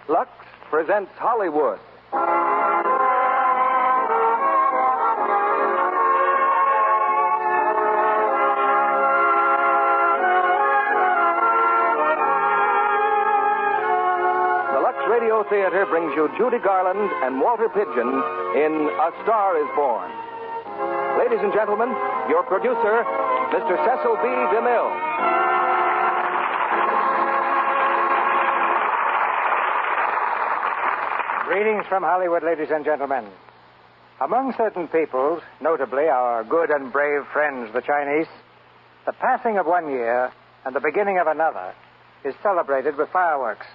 Lux presents Hollywood. The Lux Radio Theater brings you Judy Garland and Walter Pigeon in A Star is Born. Ladies and gentlemen, your producer, Mr. Cecil B. DeMille. Greetings from Hollywood, ladies and gentlemen. Among certain peoples, notably our good and brave friends, the Chinese, the passing of one year and the beginning of another is celebrated with fireworks.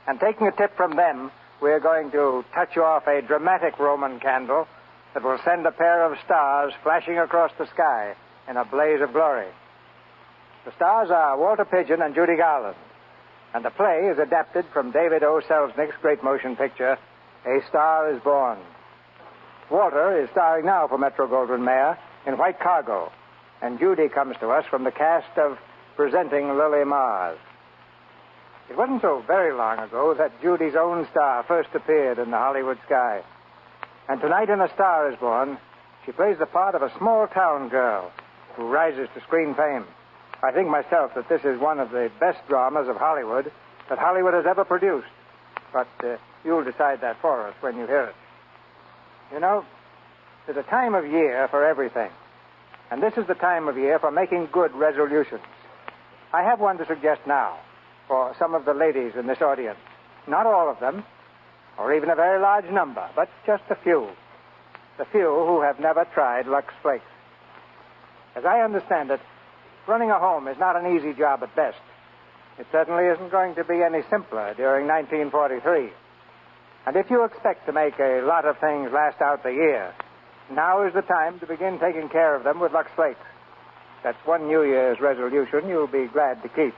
And taking a tip from them, we're going to touch off a dramatic Roman candle that will send a pair of stars flashing across the sky in a blaze of glory. The stars are Walter Pigeon and Judy Garland. And the play is adapted from David O. Selznick's great motion picture, A Star is Born. Walter is starring now for Metro-Goldwyn-Mayer in White Cargo, and Judy comes to us from the cast of Presenting Lily Mars. It wasn't so very long ago that Judy's own star first appeared in the Hollywood sky. And tonight in A Star is Born, she plays the part of a small-town girl who rises to screen fame. I think myself that this is one of the best dramas of Hollywood that Hollywood has ever produced. But you'll decide that for us when you hear it. You know, there's a time of year for everything. And this is the time of year for making good resolutions. I have one to suggest now for some of the ladies in this audience. Not all of them, or even a very large number, but just a few. The few who have never tried Lux Flakes. As I understand it, running a home is not an easy job at best. It certainly isn't going to be any simpler during 1943. And if you expect to make a lot of things last out the year, now is the time to begin taking care of them with Lux Flakes. That's one New Year's resolution you'll be glad to keep.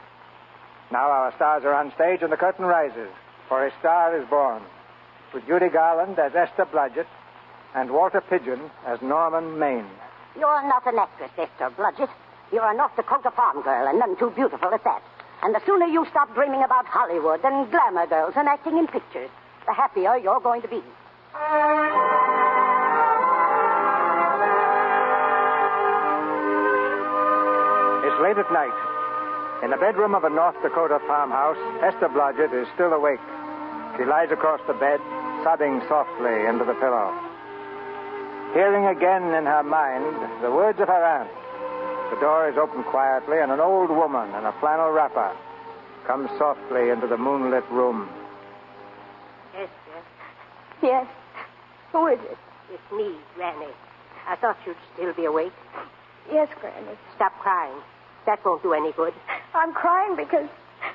Now our stars are on stage and the curtain rises for A Star is Born, with Judy Garland as Esther Blodgett and Walter Pigeon as Norman Maine. You're not an actress, Esther Blodgett. You're a North Dakota farm girl, and none too beautiful at that. And the sooner you stop dreaming about Hollywood and glamour girls and acting in pictures, the happier you're going to be. It's late at night. In the bedroom of a North Dakota farmhouse, Esther Blodgett is still awake. She lies across the bed, sobbing softly into the pillow. Hearing again in her mind the words of her aunt, the door is opened quietly, and an old woman in a flannel wrapper comes softly into the moonlit room. Esther? Yes. Who is it? It's me, Granny. I thought you'd still be awake. Yes, Granny. Stop crying. That won't do any good. I'm crying because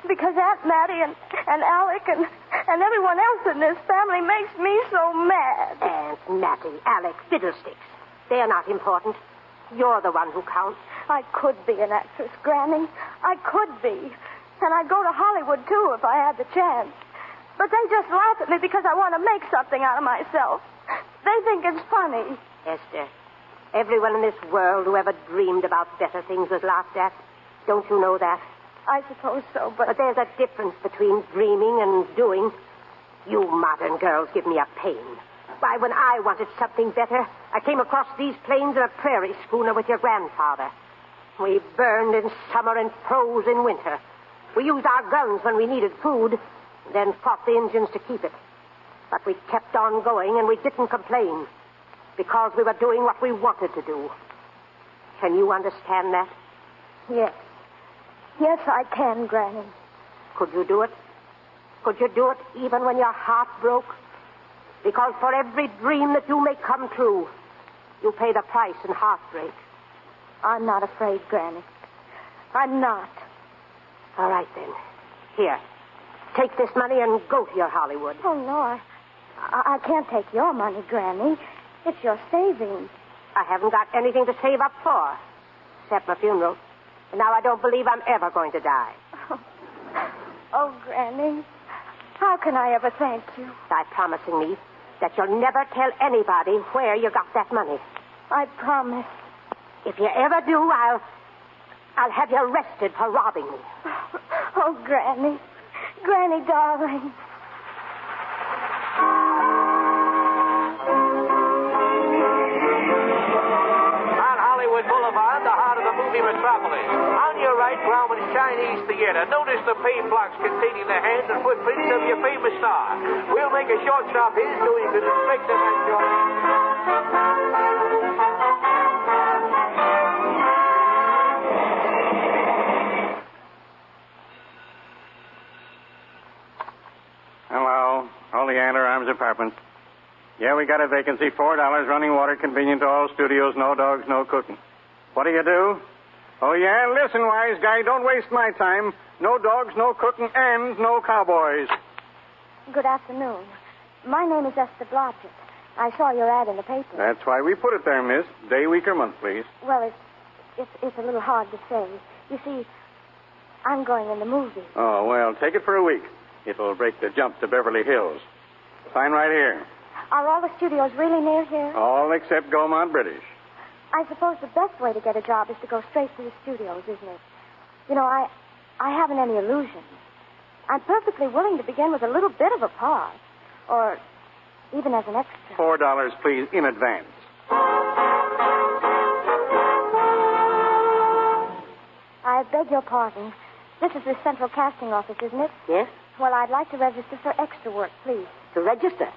Aunt Mattie and Alec and everyone else in this family makes me so mad. Aunt Mattie, Alec, fiddlesticks. They're not important. You're the one who counts. I could be an actress, Granny. I could be. And I'd go to Hollywood, too, if I had the chance. But they just laugh at me because I want to make something out of myself. They think it's funny. Esther, everyone in this world who ever dreamed about better things was laughed at. Don't you know that? I suppose so, but there's a difference between dreaming and doing. You modern girls give me a pain. Why, when I wanted something better, I came across these plains in a prairie schooner with your grandfather. We burned in summer and froze in winter. We used our guns when we needed food, then fought the Indians to keep it. But we kept on going, and we didn't complain, because we were doing what we wanted to do. Can you understand that? Yes. Yes, I can, Granny. Could you do it? Could you do it even when your heart broke? Because for every dream that you make come true, you pay the price in heartbreak. I'm not afraid, Granny. I'm not. All right, then. Here. Take this money and go to your Hollywood. Oh, no, I can't take your money, Granny. It's your savings. I haven't got anything to save up for, except my funeral. And now I don't believe I'm ever going to die. Oh, Granny, how can I ever thank you? By promising me that you'll never tell anybody where you got that money. I promise. If you ever do, I'll have you arrested for robbing me. Oh, Granny. Granny, darling. On Hollywood Boulevard, the heart of the movie metropolis. On your right, Grauman's Chinese Theater. Notice the paved blocks containing the hands and footprints of your famous star. We'll make a short stop here so you can inspect them at your... Hello. Oleander Arms Apartment. Yeah, we got a vacancy. $4, running water, convenient to all studios, no dogs, no cooking. What do you do? Oh, yeah? Listen, wise guy, don't waste my time. No dogs, no cooking, and no cowboys. Good afternoon. My name is Esther Blodgett. I saw your ad in the paper. That's why we put it there, miss. Day, week, or month, please. Well, it's a little hard to say. You see, I'm going in the movie. Oh, well, take it for a week. It'll break the jump to Beverly Hills. Sign right here. Are all the studios really near here? All except Gaumont British. I suppose the best way to get a job is to go straight to the studios, isn't it? You know, I haven't any illusions. I'm perfectly willing to begin with a little bit of a part. Or even as an extra. $4, please, in advance. I beg your pardon. This is the central casting office, isn't it? Yes? Well, I'd like to register for extra work, please. To register?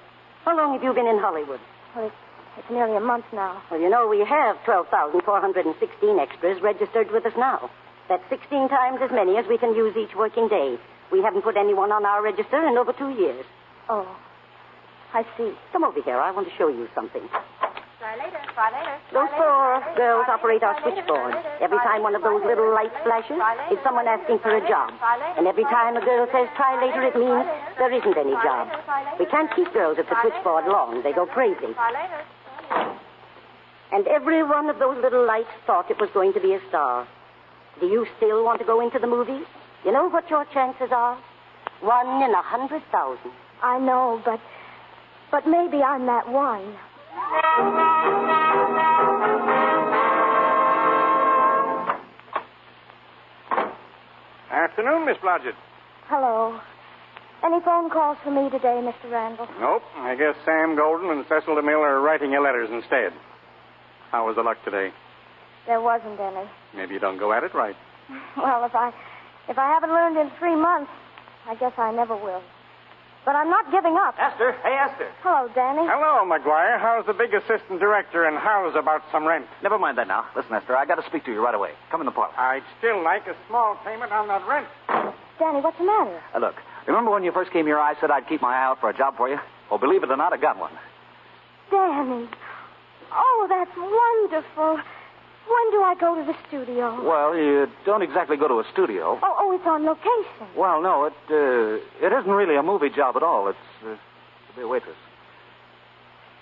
How long have you been in Hollywood? Well, it's nearly a month now. Well, you know, we have 12,416 extras registered with us now. That's 16 times as many as we can use each working day. We haven't put anyone on our register in over 2 years. Oh, I see. Come over here. I want to show you something. Try later. Try later. Those four girls operate our switchboard. Every time one of those little lights flashes, it's someone asking for a job. And every time a girl says try later, it means there isn't any job. We can't keep girls at the switchboard long. They go crazy. And every one of those little lights thought it was going to be a star. Do you still want to go into the movies? You know what your chances are? 1 in 100,000. I know, but maybe I'm that one. Afternoon, Miss Blodgett. Hello. Any phone calls for me today, Mr. Randall? Nope. I guess Sam Golden and Cecil DeMille are writing you letters instead. How was the luck today? There wasn't any. Maybe you don't go at it right. Well, if I haven't learned in 3 months, I guess I never will. But I'm not giving up. Esther. Hey, Esther. Hello, Danny. Hello, McGuire. How's the big assistant director, and how's about some rent? Never mind that now. Listen, Esther, I got to speak to you right away. Come in the parlor. I'd still like a small payment on that rent. Danny, what's the matter? Look, remember when you first came here, I said I'd keep my eye out for a job for you? Well, believe it or not, I got one. Danny. Oh, that's wonderful. When do I go to the studio? Well, you don't exactly go to a studio. Oh, it's on location. Well, no, it isn't really a movie job at all. It's to be a waitress.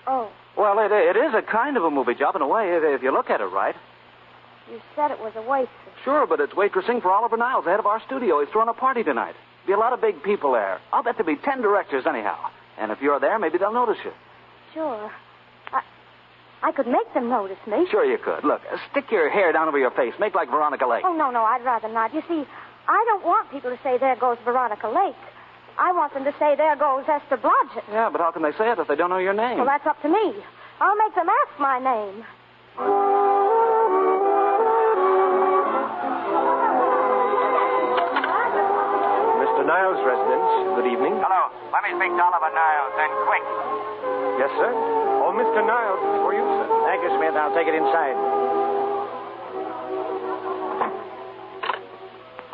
Oh. Well, it is a kind of a movie job in a way, if you look at it right. You said it was a waitress. Sure, but it's waitressing for Oliver Niles, the head of our studio. He's throwing a party tonight. Be a lot of big people there. I'll bet there'll be 10 directors anyhow. And if you're there, maybe they'll notice you. Sure. I could make them notice me. Sure you could. Look, stick your hair down over your face. Make like Veronica Lake. Oh, no, I'd rather not. You see, I don't want people to say, there goes Veronica Lake. I want them to say, there goes Esther Blodgett. Yeah, but how can they say it if they don't know your name? Well, that's up to me. I'll make them ask my name. Mr. Niles' residence. Good evening. Hello. Let me speak to Oliver Niles, and quick. Yes, sir. Oh, Mr. Niles, for you, sir. Thank you, Smith. I'll take it inside.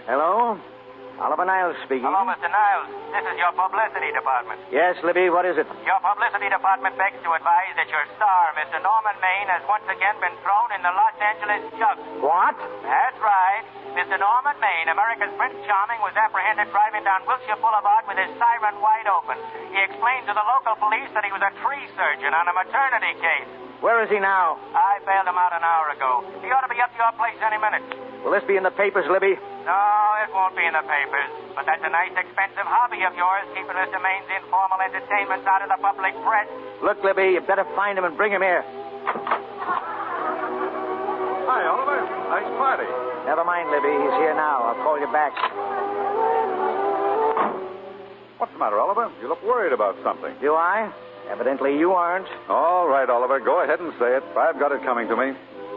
Hello? Oliver Niles speaking. Hello, Mr. Niles. This is your publicity department. Yes, Libby, what is it? Your publicity department begs to advise that your star, Mr. Norman Maine, has once again been thrown in the Los Angeles jug. What? That's right. Mr. Norman Maine, America's Prince Charming, was apprehended driving down Wilshire Boulevard with his siren wide open. He explained to the local police that he was a tree surgeon on a maternity case. Where is he now? I bailed him out an hour ago. He ought to be up to your place any minute. Will this be in the papers, Libby? No, it won't be in the papers. But that's a nice, expensive hobby of yours, keeping Mr. Maine's informal entertainments out of the public press. Look, Libby, you better find him and bring him here. Hi, Oliver. Nice party. Never mind, Libby. He's here now. I'll call you back. What's the matter, Oliver? You look worried about something. Do I? Evidently you aren't. All right, Oliver. Go ahead and say it. I've got it coming to me.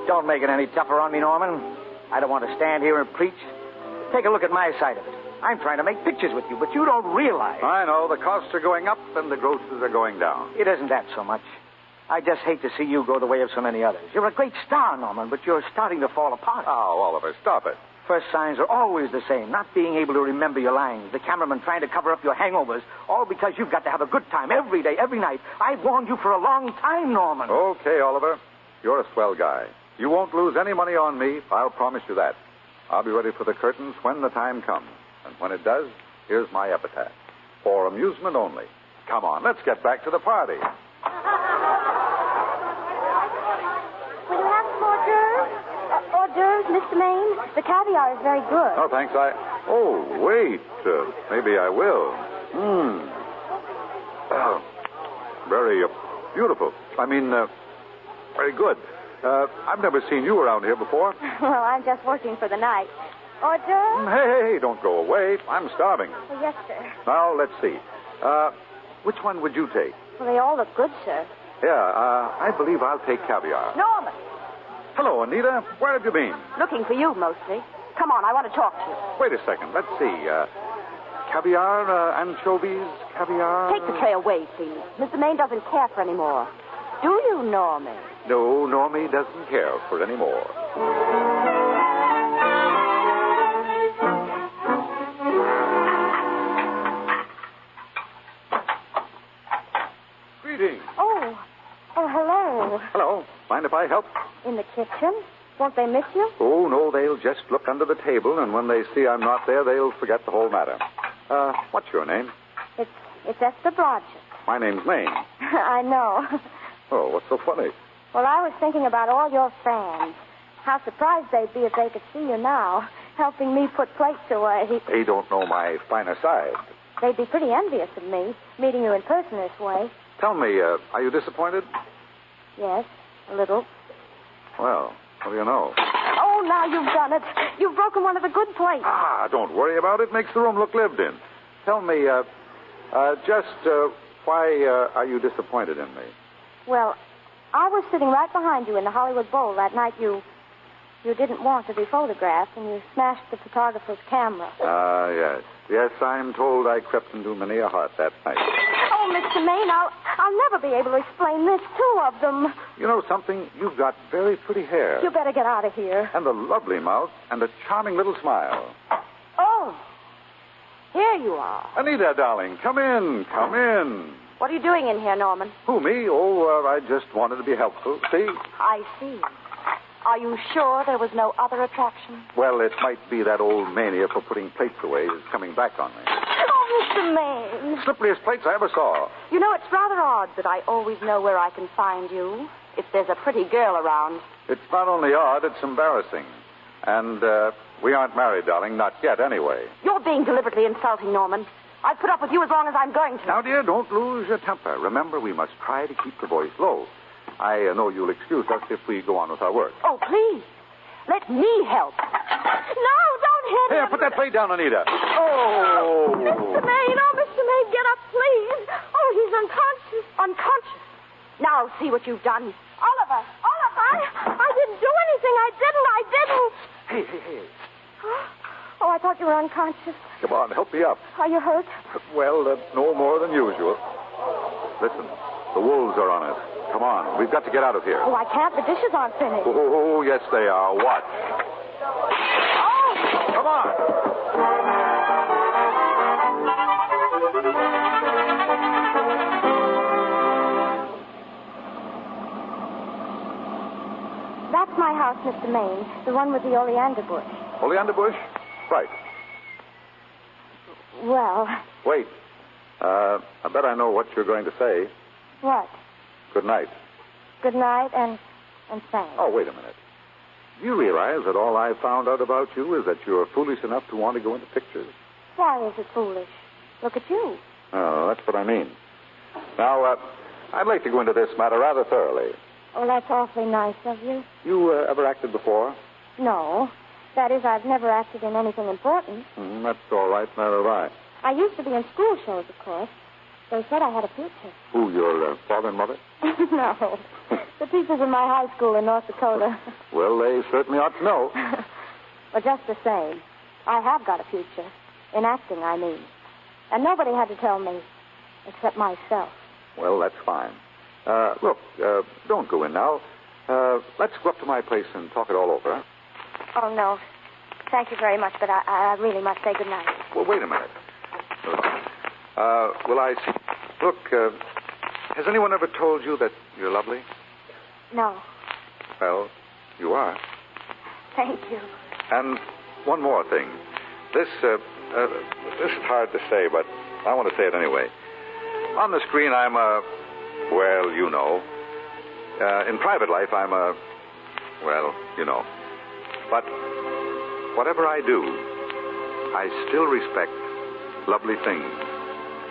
Don't make it any tougher on me, Norman. I don't want to stand here and preach. Take a look at my side of it. I'm trying to make pictures with you, but you don't realize. I know. The costs are going up and the grosses are going down. It isn't that so much. I just hate to see you go the way of so many others. You're a great star, Norman, but you're starting to fall apart. Oh, Oliver, stop it. First signs are always the same. Not being able to remember your lines. The cameraman trying to cover up your hangovers. All because you've got to have a good time every day, every night. I've warned you for a long time, Norman. Okay, Oliver. You're a swell guy. You won't lose any money on me. I'll promise you that. I'll be ready for the curtains when the time comes. And when it does, here's my epitaph. For amusement only. Come on, let's get back to the party. Will you have some hors d'oeuvres? Hors d'oeuvres, Mr. Maine? The caviar is very good. Oh, thanks. Oh, wait. Maybe I will. Very beautiful. I mean, very good. I've never seen you around here before. Well, I'm just working for the night. Hors d'oeuvres? Hey, don't go away. I'm starving. Oh, yes, sir. Now, let's see. Which one would you take? Well, they all look good, sir. Yeah, I believe I'll take caviar. Norman. Hello, Anita. Where have you been? Looking for you, mostly. Come on, I want to talk to you. Wait a second. Let's see. Caviar, anchovies, caviar... Take the tray away, please. Mr. Maine doesn't care for any more. Do you, Norman? No, Normie doesn't care for any more. Greetings. Oh, hello. Hello. Mind if I help? In the kitchen? Won't they miss you? Oh, no, they'll just look under the table, and when they see I'm not there, they'll forget the whole matter. What's your name? It's Esther Blodgett. My name's Maine. I know. Oh, what's so funny? Well, I was thinking about all your fans. How surprised they'd be if they could see you now, helping me put plates away. They don't know my finer side. They'd be pretty envious of me, meeting you in person this way. Tell me, are you disappointed? Yes, a little. Well, what do you know? Oh, now you've done it. You've broken one of the good plates. Ah, don't worry about it. Makes the room look lived in. Tell me, why are you disappointed in me? Well, I was sitting right behind you in the Hollywood Bowl that night you didn't want to be photographed, and you smashed the photographer's camera. Yes. Yes, I'm told I crept into many a heart that night. Oh, Mr. Maine, I'll never be able to explain this. 2 of them. You know something? You've got very pretty hair. You better get out of here. And a lovely mouth and a charming little smile. Oh, here you are. Anita, darling, come in. Come in. What are you doing in here, Norman? Who, me? Oh, I just wanted to be helpful. See? I see. Are you sure there was no other attraction? Well, it might be that old mania for putting plates away is coming back on me. Oh, Mr. Maine. Slippriest plates I ever saw. You know, it's rather odd that I always know where I can find you if there's a pretty girl around. It's not only odd, it's embarrassing. And we aren't married, darling. Not yet, anyway. You're being deliberately insulting, Norman. I've put up with you as long as I'm going to. Now, dear, don't lose your temper. Remember, we must try to keep the voice low. I know you'll excuse us if we go on with our work. Oh, please. Let me help. No, don't hit him. Here, put that plate down, Anita. Oh. Mr. Maine, get up, please. Oh, he's unconscious. Unconscious. Now see what you've done. Oliver, I didn't do anything. I didn't. Hey. Oh, I thought you were unconscious. Come on, help me up. Are you hurt? Well, no more than usual. Listen, the wolves are on us. Come on, we've got to get out of here. Oh, I can't. The dishes aren't finished. Oh, yes, they are. Watch. Oh! Come on. That's my house, Mr. Maine. The one with the oleander bush. Oleander bush? Right. Well... Wait. I bet I know what you're going to say. What? Good night. Good night and thanks. Oh, wait a minute. Do you realize that all I found out about you is that you're foolish enough to want to go into pictures? Why is it foolish? Look at you. Oh, that's what I mean. Now, I'd like to go into this matter rather thoroughly. Oh, that's awfully nice of you. You ever acted before? No. That is, I've never acted in anything important. That's all right. Neither have I. I used to be in school shows, of course. They said I had a future. Who, your father and mother? No. The teachers in my high school in North Dakota. Well, they certainly ought to know. Well, just the same, I have got a future. In acting, I mean. And nobody had to tell me, except myself. Well, that's fine. Look, don't go in now. Let's go up to my place and talk it all over, huh? Oh, no. Thank you very much, but I really must say good night. Well, wait a minute. Will I see... Look, has anyone ever told you that you're lovely? No. Well, you are. Thank you. And one more thing. This is hard to say, but I want to say it anyway. On the screen, I'm well, you know. In private life, I'm well, you know. But whatever I do, I still respect lovely things.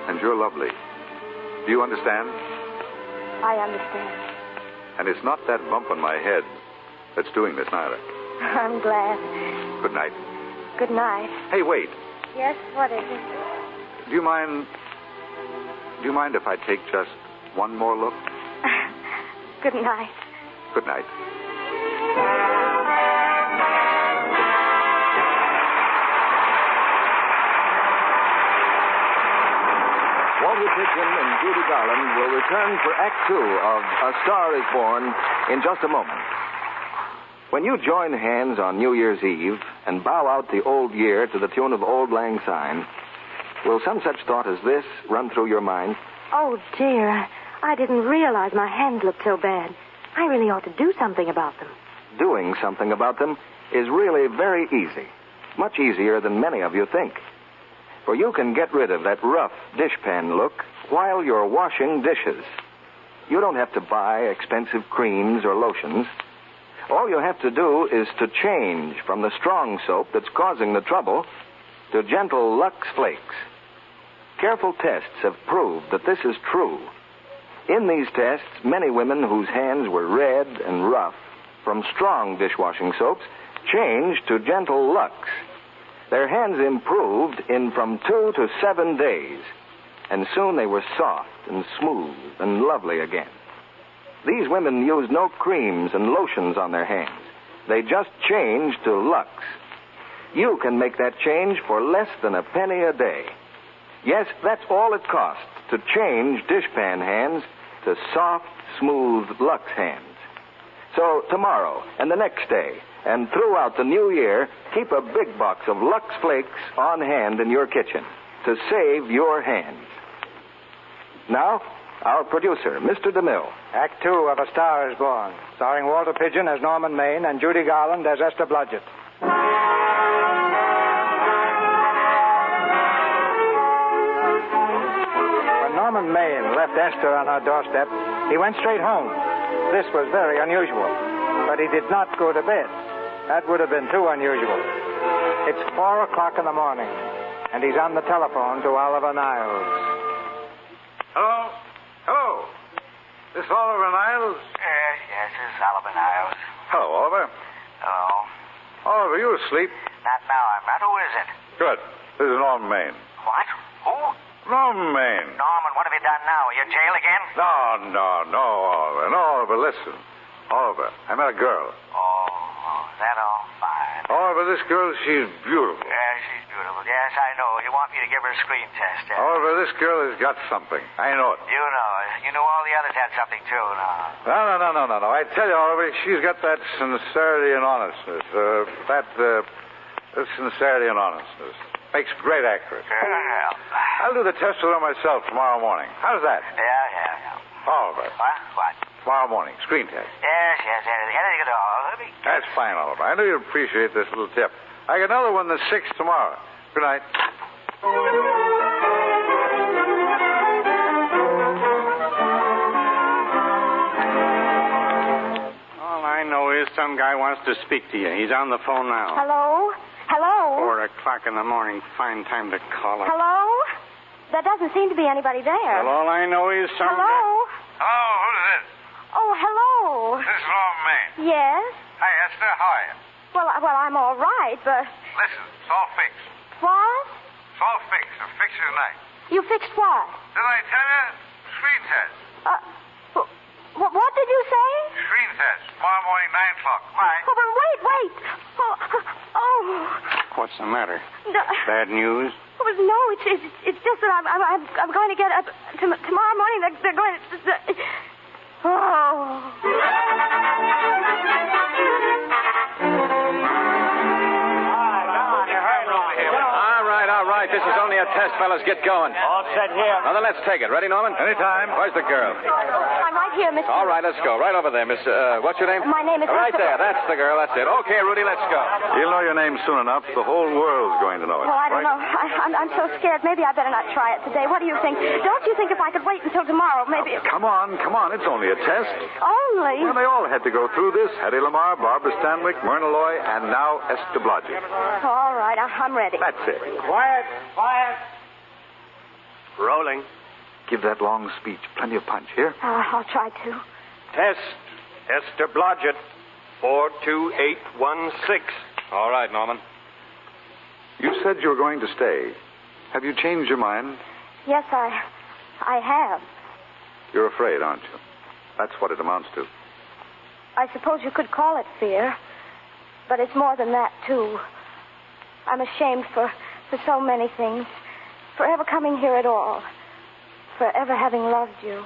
And you're lovely. Do you understand? I understand. And it's not that bump on my head that's doing this, neither. I'm glad. Good night. Good night. Hey, wait. Yes, what is it? Do you mind if I take just one more look? Good night. Good night. Walter Pigeon and Judy Garland will return for Act 2 of A Star is Born in just a moment. When you join hands on New Year's Eve and bow out the old year to the tune of Auld Lang Syne, will some such thought as this run through your mind? Oh, dear. I didn't realize my hands looked so bad. I really ought to do something about them. Doing something about them is really very easy. Much easier than many of you think. For you can get rid of that rough dishpan look while you're washing dishes. You don't have to buy expensive creams or lotions. All you have to do is to change from the strong soap that's causing the trouble to gentle Lux Flakes. Careful tests have proved that this is true. In these tests, many women whose hands were red and rough from strong dishwashing soaps changed to gentle Lux. Their hands improved in from 2 to 7 days, and soon they were soft and smooth and lovely again. These women used no creams and lotions on their hands. They just changed to Lux. You can make that change for less than a penny a day. Yes, that's all it costs to change dishpan hands to soft, smooth Lux hands. So tomorrow and the next day and throughout the new year, keep a big box of Lux Flakes on hand in your kitchen to save your hands. Now, our producer, Mr. DeMille. Act 2 of A Star is Born, starring Walter Pigeon as Norman Maine and Judy Garland as Esther Blodgett. When Norman Maine left Esther on her doorstep, he went straight home. This was very unusual, but he did not go to bed. That would have been too unusual. It's 4 o'clock in the morning, and he's on the telephone to Oliver Niles. Hello? Hello? This Oliver Niles? Yes, this is Oliver Niles. Hello, Oliver. Hello. Oliver, you asleep? Not now, I'm not. Who is it? Good. This is Norman Maine. What? Who? Norman Maine. Norman, what have you done now? Are you in jail again? No, Oliver. No, Oliver, listen. Oliver, I met a girl. Oh, that all fine. Oliver, this girl, she's beautiful. Yeah, she's beautiful. Yes, I know. You want me to give her a screen test, eh? Oliver, this girl has got something. I know it. You know it. You knew all the others had something, too, now. No. I tell you, Oliver, she's got that sincerity and honestness. That sincerity and honestness. Makes a great actress. Yeah. I'll do the test with her myself tomorrow morning. How's that? Yeah. Oliver. What? Tomorrow morning, screen test. Yes. Anything at all. That's fine, Oliver. I knew you'd appreciate this little tip. I got another one the 6th tomorrow. Good night. All I know is some guy wants to speak to you. He's on the phone now. Hello? 4 o'clock in the morning. Fine time to call him. Hello? There doesn't seem to be anybody there. Well, all I know is some Hello? guy... Hello, who's this? Oh, hello. This is Norman Maine. Yes? Hi, Esther. How are you? Well, I'm all right, but... Listen, it's all fixed. What? It's all fixed. I'll fix it tonight. You fixed what? Didn't I tell you? Screen test. What did you say? Screen test. Tomorrow morning, 9 o'clock. Why? Oh, but wait. Oh. What's the matter? No. Bad news? Oh, no, it's just that I'm going to get up tomorrow morning. They're going to. All right. This is only a test, fellas. Get going. All set here. Now then, let's take it. Ready, Norman? Anytime. Where's the girl? I'm right here, Mr. All right, let's go. Right over there, Miss. What's your name? My name is Right Mr. there. That's the girl. That's it. Okay, Rudy, let's go. You'll know your name soon enough. The whole world's going to know it. Oh, I don't right? know. I'm so scared. Maybe I better not try it today. What do you think? Don't you think if I could wait until tomorrow, maybe... Come on. It's only a test. Only? Well, they all had to go through this. Hetty Lamar, Barbara Stanwyck, Myrna Loy, and now Esther Blodgett. All right, I'm ready. That's it. Quiet. Rolling. Give that long speech plenty of punch. Here. I'll try to. Test. Esther Blodgett. 42816. All right, Norman. You said you were going to stay. Have you changed your mind? Yes, I have. You're afraid, aren't you? That's what it amounts to. I suppose you could call it fear. But it's more than that, too. I'm ashamed for so many things. For ever coming here at all. For ever having loved you.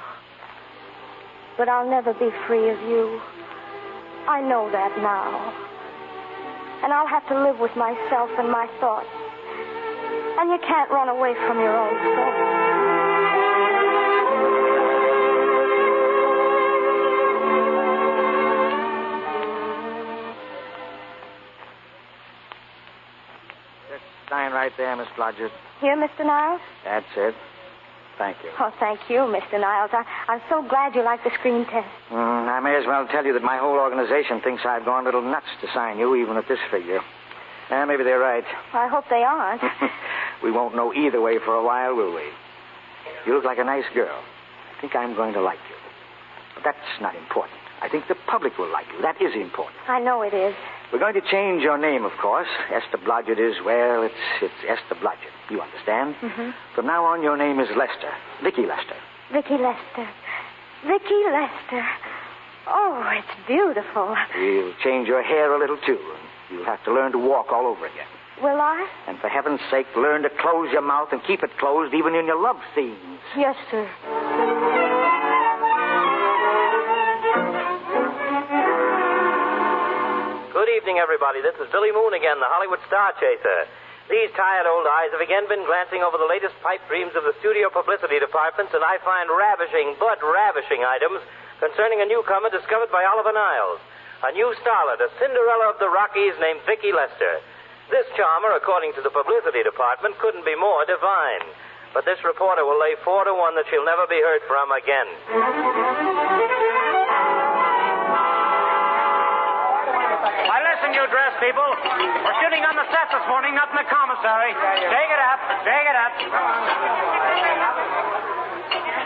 But I'll never be free of you. I know that now. And I'll have to live with myself and my thoughts. And you can't run away from your own thoughts. Sign right there, Miss Blodgett. Here, Mr. Niles? That's it. Thank you. Oh, thank you, Mr. Niles. I'm so glad you like the screen test. I may as well tell you that my whole organization thinks I've gone a little nuts to sign you, even at this figure. Maybe they're right. I hope they aren't. We won't know either way for a while, will we? You look like a nice girl. I think I'm going to like you. But that's not important. I think the public will like you. That is important. I know it is. We're going to change your name, of course. Esther Blodgett is, well, it's Esther Blodgett. You understand? Mm-hmm. From now on, your name is Lester. Vicky Lester. Vicky Lester. Vicky Lester. Oh, it's beautiful. We'll change your hair a little, too. You'll have to learn to walk all over again. Will I? And for heaven's sake, learn to close your mouth and keep it closed even in your love scenes. Yes, sir. Good evening, everybody. This is Billy Moon again, the Hollywood star chaser. These tired old eyes have again been glancing over the latest pipe dreams of the studio publicity departments, and I find ravishing items concerning a newcomer discovered by Oliver Niles. A new starlet, a Cinderella of the Rockies named Vicky Lester. This charmer, according to the publicity department, couldn't be more divine. But this reporter will lay 4-1 that she'll never be heard from again. Why, listen, you dress people. We're shooting on the set this morning, not in the commissary. Take it up.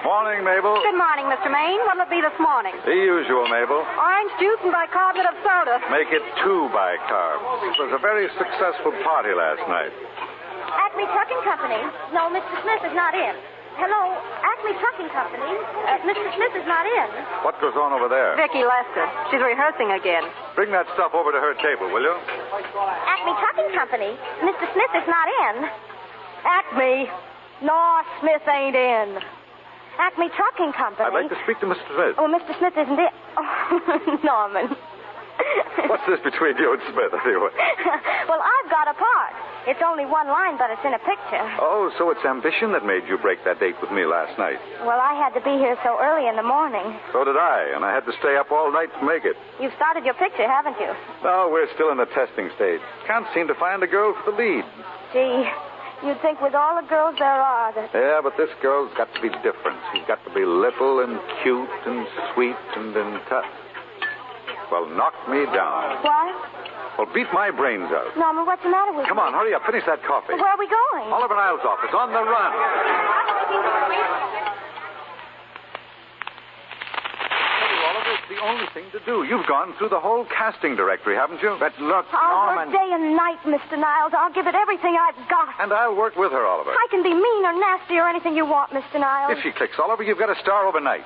Morning, Mabel. Good morning, Mr. Maine. What'll it be this morning? The usual, Mabel. Orange juice and bicarbonate of soda. Make it 2 bicarbs. It was a very successful party last night. Acme Trucking Company. No, Mr. Smith is not in. Hello, Acme Trucking Company. Mr. Smith is not in. What goes on over there? Vicky Lester. She's rehearsing again. Bring that stuff over to her table, will you? Acme Trucking Company. Mr. Smith is not in. Acme. No, Smith ain't in. Acme Trucking Company. I'd like to speak to Mr. Smith. Oh, Mr. Smith isn't in. Oh, Norman. What's this between you and Smith, anyway? Well, I've got a part. It's only one line, but it's in a picture. Oh, so it's ambition that made you break that date with me last night. Well, I had to be here so early in the morning. So did I, and I had to stay up all night to make it. You've started your picture, haven't you? No, we're still in the testing stage. Can't seem to find a girl for the lead. Gee, you'd think with all the girls there are that... Yeah, but this girl's got to be different. She's got to be little and cute and sweet and in touch. Well, knock me down. What? Well, beat my brains out. Norman, what's the matter with you? Come on, hurry up. Finish that coffee. Where are we going? Oliver Niles' office, on the run. Oliver, it's the only anything to do. You've gone through the whole casting directory, haven't you? But look, I'll Norman. work day and night, Mr. Niles. I'll give it everything I've got. And I'll work with her, Oliver. I can be mean or nasty or anything you want, Mr. Niles. If she clicks, Oliver, you've got a star overnight.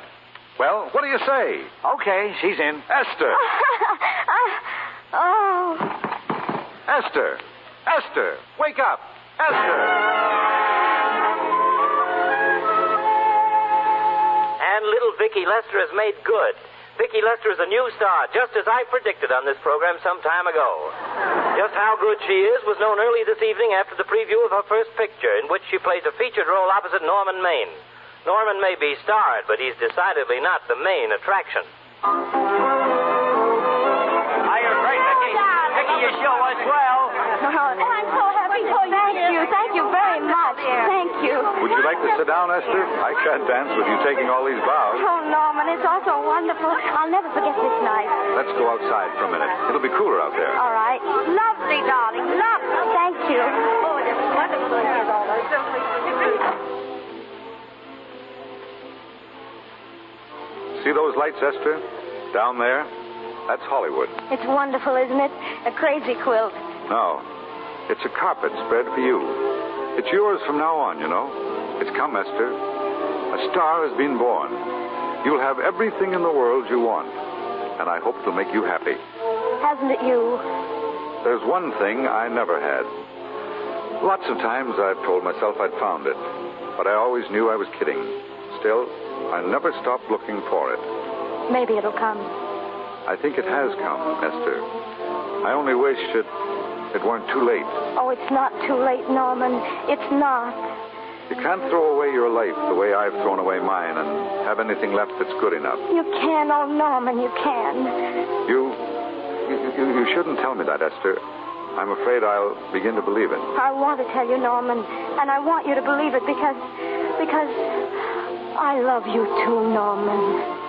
Well, what do you say? Okay, she's in. Esther! Oh. Esther! Esther! Wake up! Esther! And little Vicki Lester has made good. Vicki Lester is a new star, just as I predicted on this program some time ago. Just how good she is was known early this evening after the preview of her first picture, in which she plays a featured role opposite Norman Maine. Norman may be starred, but he's decidedly not the main attraction. Hiya, great, Vicki. Vicki, you sure was swell. I'm so happy for you. Thank you very much. Thank you. Would you like to sit down, Esther? I can't dance with you taking all these bows. Oh, Norman, it's all so wonderful. I'll never forget this night. Let's go outside for a minute. It'll be cooler out there. All right. Lovely, darling. Lovely. Thank you. Oh, it is wonderful to hear all those simply. See those lights, Esther? Down there? That's Hollywood. It's wonderful, isn't it? A crazy quilt. No. It's a carpet spread for you. It's yours from now on, you know. It's come, Esther. A star has been born. You'll have everything in the world you want. And I hope it'll make you happy. Hasn't it you? There's one thing I never had. Lots of times I've told myself I'd found it. But I always knew I was kidding. Still, I never stopped looking for it. Maybe it'll come. I think it has come, Esther. I only wish it weren't too late. Oh, it's not too late, Norman. It's not. You can't throw away your life the way I've thrown away mine and have anything left that's good enough. You can, oh, Norman, you can. You shouldn't tell me that, Esther. I'm afraid I'll begin to believe it. I want to tell you, Norman, and I want you to believe it because I love you too, Norman.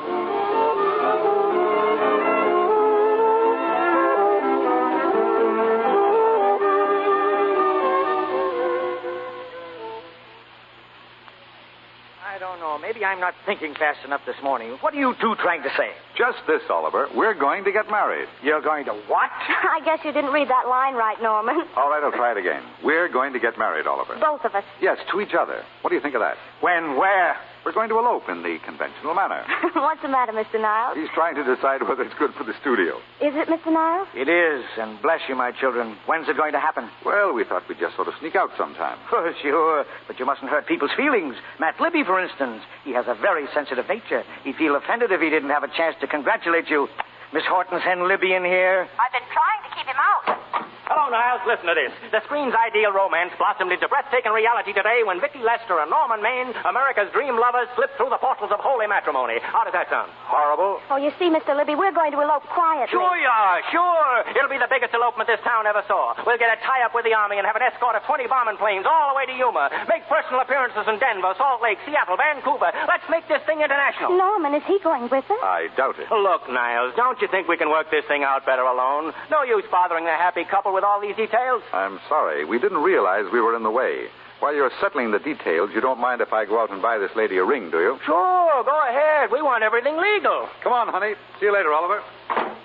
I don't know. Maybe I'm not thinking fast enough this morning. What are you two trying to say? Just this, Oliver. We're going to get married. You're going to what? I guess you didn't read that line right, Norman. All right, I'll try it again. We're going to get married, Oliver. Both of us. Yes, to each other. What do you think of that? When? Where? We're going to elope in the conventional manner. What's the matter, Mr. Niles? He's trying to decide whether it's good for the studio. Is it, Mr. Niles? It is, and bless you, my children. When's it going to happen? Well, we thought we'd just sort of sneak out sometime. Oh, sure, but you mustn't hurt people's feelings. Matt Libby, for instance, he has a very sensitive nature. He'd feel offended if he didn't have a chance to congratulate you. Miss Horton send Libby in here. I've been trying to keep him out. Hello, Niles. Listen to this. The screen's ideal romance blossomed into breathtaking reality today when Vicki Lester and Norman Maine, America's dream lovers, slipped through the portals of holy matrimony. How does that sound? Horrible. Oh, you see, Mr. Libby, we're going to elope quietly. Sure you are. Sure. It'll be the biggest elopement this town ever saw. We'll get a tie-up with the Army and have an escort of 20 bombing planes all the way to Yuma. Make personal appearances in Denver, Salt Lake, Seattle, Vancouver. Let's make this thing international. Norman, is he going with us? I doubt it. Look, Niles, don't you think we can work this thing out better alone? No use bothering the happy couple with all these details. I'm sorry. We didn't realize we were in the way. While you're settling the details, you don't mind if I go out and buy this lady a ring, do you? Sure, go ahead. We want everything legal. Come on, honey. See you later, Oliver.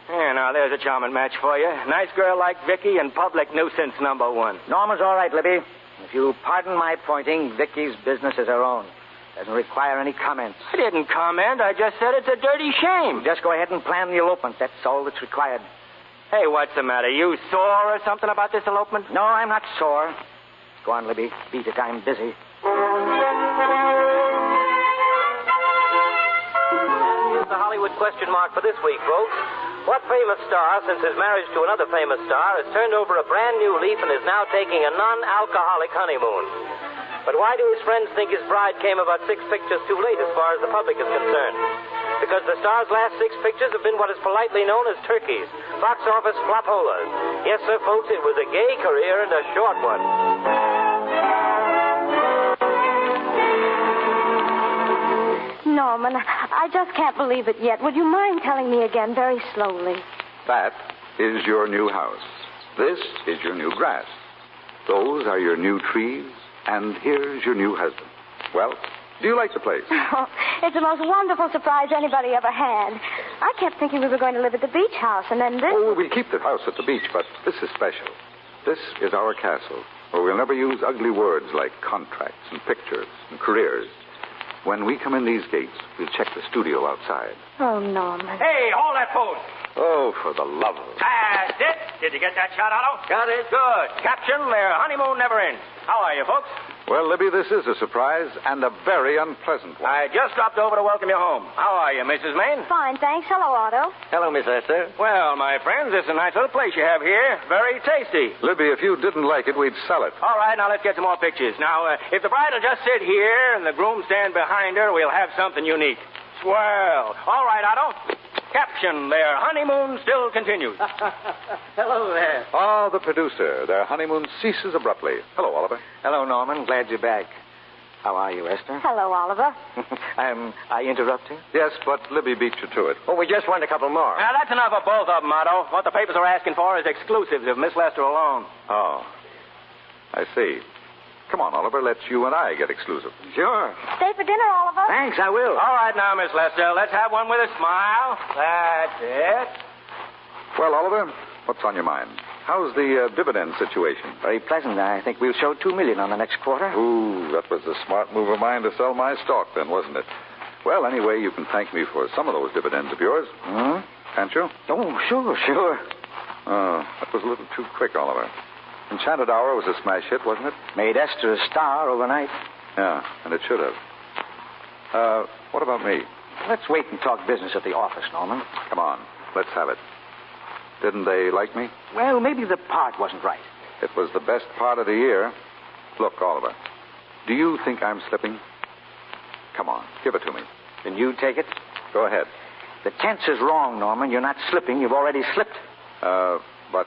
Yeah, now there's a charming match for you. Nice girl like Vicki and public nuisance number one. Norman's all right, Libby. If you pardon my pointing, Vicky's business is her own. Doesn't require any comments. I didn't comment. I just said it's a dirty shame. Just go ahead and plan the elopement. That's all that's required. Hey, what's the matter? You sore or something about this elopement? No, I'm not sore. Go on, Libby. Beat it. I'm busy. Here's the Hollywood question mark for this week, folks. What famous star, since his marriage to another famous star, has turned over a brand new leaf and is now taking a non-alcoholic honeymoon? But why do his friends think his bride came about 6 pictures too late as far as the public is concerned? Because the star's last 6 pictures have been what is politely known as turkeys, box office flopolas. Yes, sir, folks, it was a gay career and a short one. Norman, I just can't believe it yet. Would you mind telling me again very slowly? That is your new house. This is your new grass. Those are your new trees, and here's your new husband. Well, Do you like the place? Oh, it's the most wonderful surprise anybody ever had. I kept thinking we were going to live at the beach house, and then this... Oh, we'll keep the house at the beach, but this is special. This is our castle, where we'll never use ugly words like contracts and pictures and careers. When we come in these gates, we'll check the studio outside. Oh, Norman. Hey, hold that pose. Oh, for the love of... That's it. Did you get that shot, Otto? Got it. Good. Caption, their honeymoon never ends. How are you, folks? Well, Libby, this is a surprise and a very unpleasant one. I just dropped over to welcome you home. How are you, Mrs. Maine? Fine, thanks. Hello, Otto. Hello, Miss Esther. Well, my friends, this is a nice little place you have here. Very tasty. Libby, if you didn't like it, we'd sell it. All right, now let's get some more pictures. Now, if the bride will just sit here and the groom stand behind her, we'll have something unique. Swell. All right, Otto. Caption, their honeymoon still continues. Hello there. Ah, the producer. Their honeymoon ceases abruptly. Hello, Oliver. Hello, Norman. Glad you're back. How are you, Esther? Hello, Oliver. I interrupting? Yes, but Libby beat you to it. Oh, we just want a couple more. Now, that's enough of both of them, Otto. What the papers are asking for is exclusives of Miss Lester alone. Oh, I see. Come on, Oliver. Let's you and I get exclusive. Sure. Stay for dinner, Oliver. Thanks, I will. All right now, Miss Lester. Let's have one with a smile. That's it. Well, Oliver, what's on your mind? How's the dividend situation? Very pleasant. I think we'll show $2 million on the next quarter. Ooh, that was a smart move of mine to sell my stock then, wasn't it? Well, anyway, you can thank me for some of those dividends of yours. Hmm? Can't you? Oh, sure. Oh, that was a little too quick, Oliver. Enchanted Hour was a smash hit, wasn't it? Made Esther a star overnight. Yeah, and it should have. What about me? Let's wait and talk business at the office, Norman. Come on, let's have it. Didn't they like me? Well, maybe the part wasn't right. It was the best part of the year. Look, Oliver, do you think I'm slipping? Come on, give it to me. Then you take it? Go ahead. The tense is wrong, Norman. You're not slipping. You've already slipped. But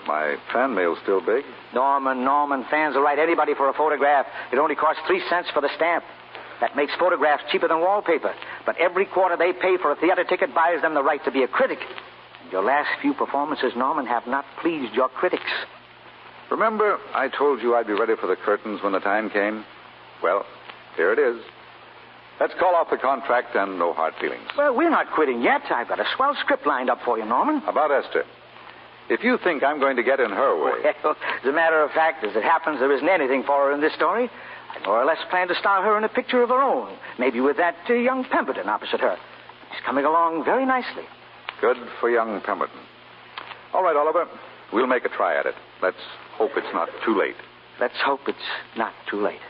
my fan mail's still big. Norman, fans will write anybody for a photograph. It only costs 3 cents for the stamp. That makes photographs cheaper than wallpaper. But every quarter they pay for a theater ticket buys them the right to be a critic. And your last few performances, Norman, have not pleased your critics. Remember, I told you I'd be ready for the curtains when the time came? Well, here it is. Let's call off the contract and no hard feelings. Well, we're not quitting yet. I've got a swell script lined up for you, Norman. About Esther. If you think I'm going to get in her way... Well, as a matter of fact, as it happens, there isn't anything for her in this story. I more or less plan to star her in a picture of her own. Maybe with that young Pemberton opposite her. He's coming along very nicely. Good for young Pemberton. All right, Oliver. We'll make a try at it. Let's hope it's not too late. Let's hope it's not too late.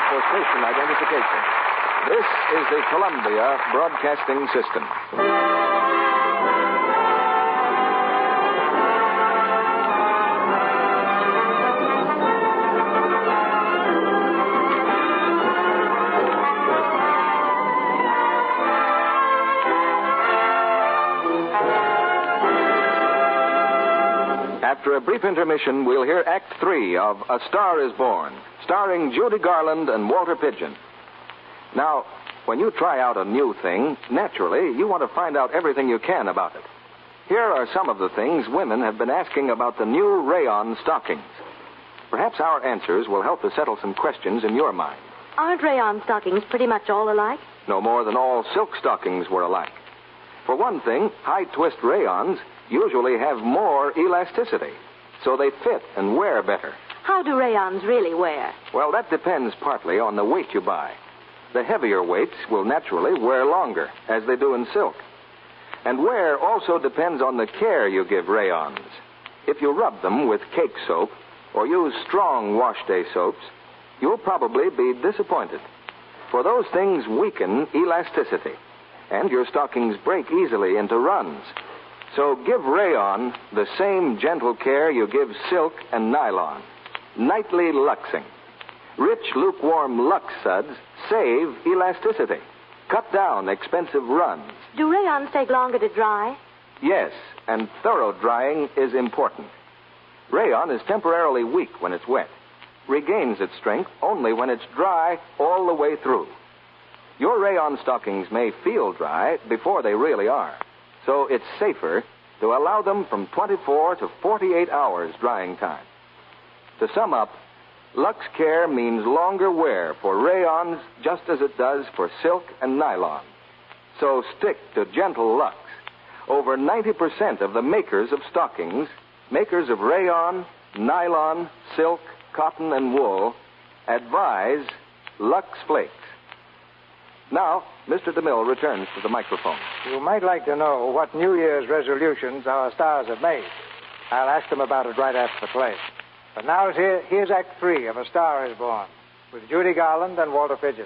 For station identification. This is the Columbia Broadcasting System. After a brief intermission, we'll hear Act 3 of A Star is Born, starring Judy Garland and Walter Pigeon. Now, when you try out a new thing, naturally, you want to find out everything you can about it. Here are some of the things women have been asking about the new rayon stockings. Perhaps our answers will help to settle some questions in your mind. Aren't rayon stockings pretty much all alike? No more than all silk stockings were alike. For one thing, high-twist rayons usually have more elasticity, so they fit and wear better. How do rayons really wear? Well, that depends partly on the weight you buy. The heavier weights will naturally wear longer, as they do in silk. And wear also depends on the care you give rayons. If you rub them with cake soap or use strong wash-day soaps, you'll probably be disappointed. For those things weaken elasticity, and your stockings break easily into runs. So give rayon the same gentle care you give silk and nylon. Nightly luxing. Rich, lukewarm Lux suds save elasticity. Cut down expensive runs. Do rayons take longer to dry? Yes, and thorough drying is important. Rayon is temporarily weak when it's wet. Regains its strength only when it's dry all the way through. Your rayon stockings may feel dry before they really are. So it's safer to allow them from 24 to 48 hours drying time. To sum up, Lux Care means longer wear for rayons just as it does for silk and nylon. So stick to gentle Lux. Over 90% of the makers of stockings, makers of rayon, nylon, silk, cotton, and wool, advise Lux Flakes. Now, Mr. DeMille returns to the microphone. You might like to know what New Year's resolutions our stars have made. I'll ask them about it right after the play. But now here's Act 3 of A Star is Born, with Judy Garland and Walter Pigeon.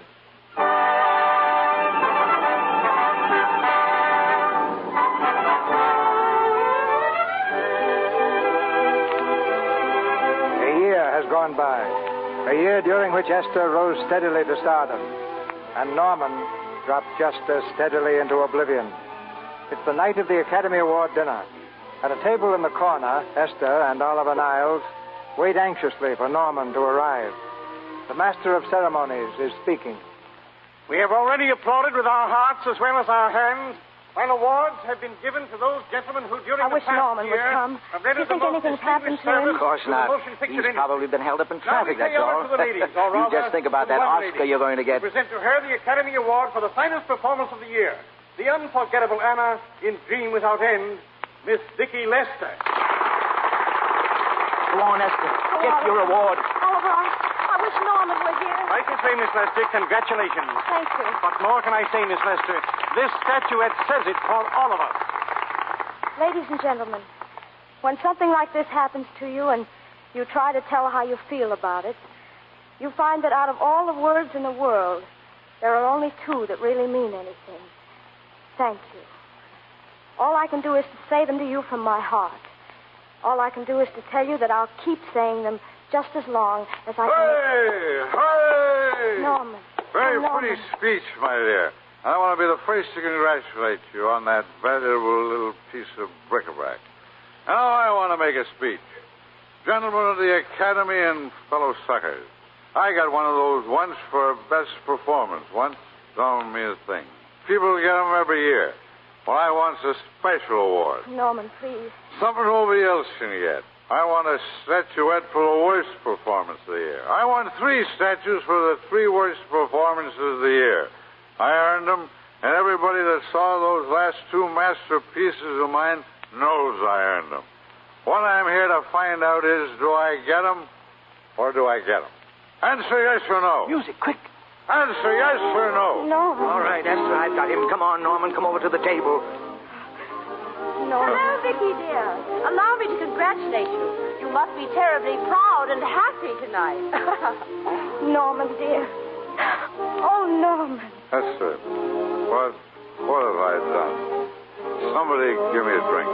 A year has gone by. A year during which Esther rose steadily to stardom, and Norman dropped just as steadily into oblivion. It's the night of the Academy Award dinner. At a table in the corner, Esther and Oliver Niles wait anxiously for Norman to arrive. The master of ceremonies is speaking. We have already applauded with our hearts as well as our hands when awards have been given to those gentlemen who during I the wish past Norman year would come. have Do you rendered think the most anything's happened distinguished to him? service Of course to the not. motion picture He's industry. probably been held up in Now we traffic, that's say over all. to the ladies, or You rather, just think about to that one Oscar lady. you're going to get. We present to her the Academy Award for the finest performance of the year. The unforgettable Anna in Dream Without End, Miss Dickie Lester. Go on, Esther. Get your reward. Oliver, I wish Norman were here. I can say, Miss Lester, congratulations. Thank you. What more can I say, Miss Lester? This statuette says it for all of us. Ladies and gentlemen, when something like this happens to you and you try to tell how you feel about it, you find that out of all the words in the world, there are only two that really mean anything. Thank you. All I can do is to say them to you from my heart. All I can do is to tell you that I'll keep saying them just as long as I can. Hey! Norman. Very Norman. pretty speech, my dear. I want to be the first to congratulate you on that valuable little piece of bric-a-brac. Now I want to make a speech. Gentlemen of the Academy and fellow suckers, I got one of those once for best performance. Once don't mean a thing. People get them every year. Well, I want a special award. Norman, please. Something nobody else can get. I want a statuette for the worst performance of the year. I want 3 statues for the 3 worst performances of the year. I earned them, and everybody that saw those last 2 masterpieces of mine knows I earned them. What I'm here to find out is, do I get them or do I get them? Answer yes or no. Music, quick. Answer yes or no. No. All right, Esther, I've got him. Come on, Norman, come over to the table. No. Hello, Vicky, dear. Allow me to congratulate you. You must be terribly proud and happy tonight. Norman, dear. Oh, Norman. Esther, what have I done? Somebody give me a drink.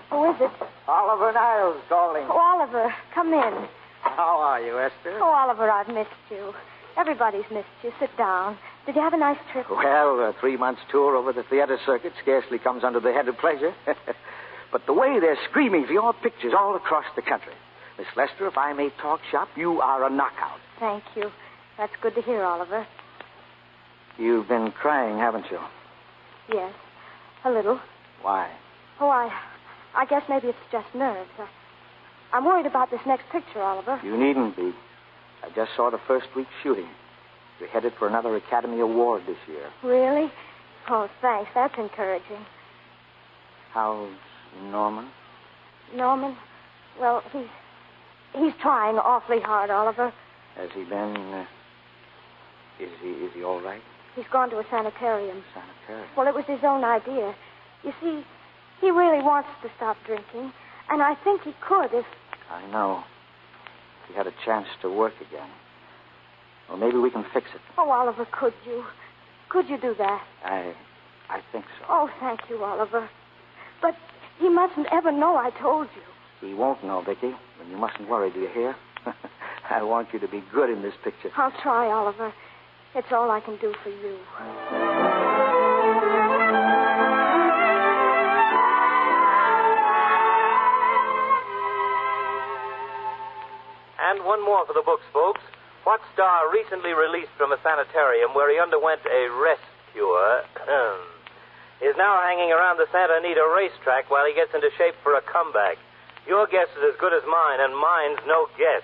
Who is it? Oliver Niles calling. Oh, Oliver, come in. How are you, Esther? Oh, Oliver, I've missed you. Everybody's missed you. Sit down. Did you have a nice trip? Well, a 3-month tour over the theater circuit scarcely comes under the head of pleasure. But the way they're screaming for your pictures all across the country. Miss Lester, if I may talk shop, you are a knockout. Thank you. That's good to hear, Oliver. You've been crying, haven't you? Yes, a little. Why? Oh, I guess maybe it's just nerves. I'm worried about this next picture, Oliver. You needn't be. I just saw the first week's shooting. You're headed for another Academy Award this year. Really? Oh, thanks. That's encouraging. How's Norman? Norman? Well, he's trying awfully hard, Oliver. Has he been... Is he all right? He's gone to a sanitarium. Sanitarium? Well, it was his own idea. You see, he really wants to stop drinking, and I think he could if... I know. If he had a chance to work again. Well, maybe we can fix it. Oh, Oliver, could you? Could you do that? I think so. Oh, thank you, Oliver. But he mustn't ever know I told you. He won't know, Vicky. And you mustn't worry, do you hear? I want you to be good in this picture. I'll try, Oliver. It's all I can do for you. And one more for the books, folks. What star recently released from a sanitarium where he underwent a rest cure is now hanging around the Santa Anita racetrack while he gets into shape for a comeback? Your guess is as good as mine, and mine's no guess.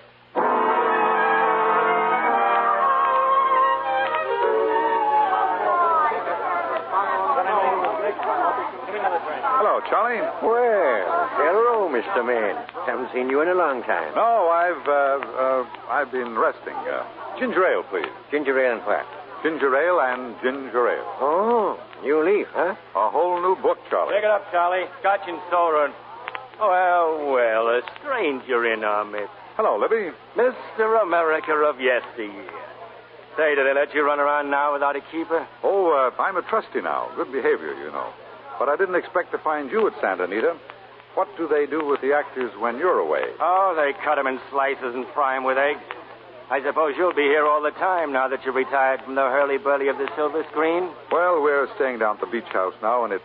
Hello, Charlie. Well, hello, Mr. Man. Haven't seen you in a long time. No, I've been resting. Ginger ale, please. Ginger ale and what? Ginger ale and ginger ale. Oh, new leaf, huh? A whole new book, Charlie. Pick it up, Charlie. Scotch and soda. Well, a stranger in our midst. Hello, Libby. Mr. America of yesteryear. Say, do they let you run around now without a keeper? Oh, I'm a trustee now. Good behavior, you know. But I didn't expect to find you at Santa Anita. What do they do with the actors when you're away? Oh, they cut them in slices and fry them with eggs. I suppose you'll be here all the time now that you're retired from the hurly-burly of the silver screen? Well, we're staying down at the beach house now, and it's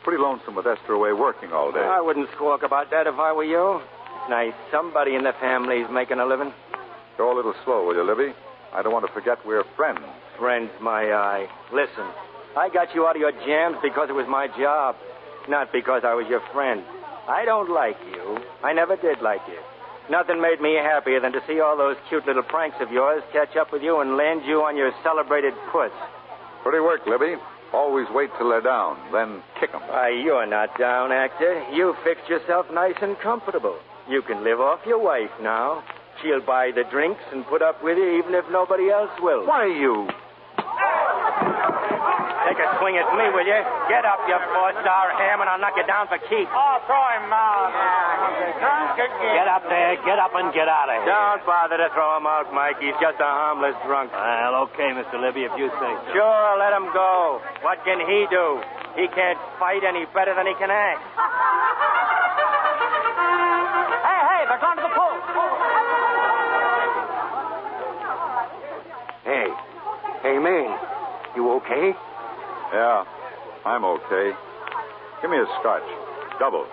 pretty lonesome with Esther away working all day. I wouldn't squawk about that if I were you. It's nice. Somebody in the family's making a living. Go a little slow, will you, Libby? I don't want to forget we're friends. Friends, my eye. Listen, I got you out of your jams because it was my job, not because I was your friend. I don't like you. I never did like you. Nothing made me happier than to see all those cute little pranks of yours catch up with you and land you on your celebrated puss. Pretty work, Libby. Always wait till they're down, then kick 'em. Why, you're not down, actor. You fixed yourself nice and comfortable. You can live off your wife now. She'll buy the drinks and put up with you even if nobody else will. Why, you... Take a swing at me, will you? Get up, you four-star ham, and I'll knock you down for keeps. Oh, throw him out. Drunk again. Get up there. Get up and get out of here. Don't bother to throw him out, Mike. He's just a harmless drunk. Well, okay, Mr. Libby, if you say so. Sure, let him go. What can he do? He can't fight any better than he can act. Hey, they're going to the pool. Hey, man. You okay? Yeah, I'm okay. Give me a scotch. Double.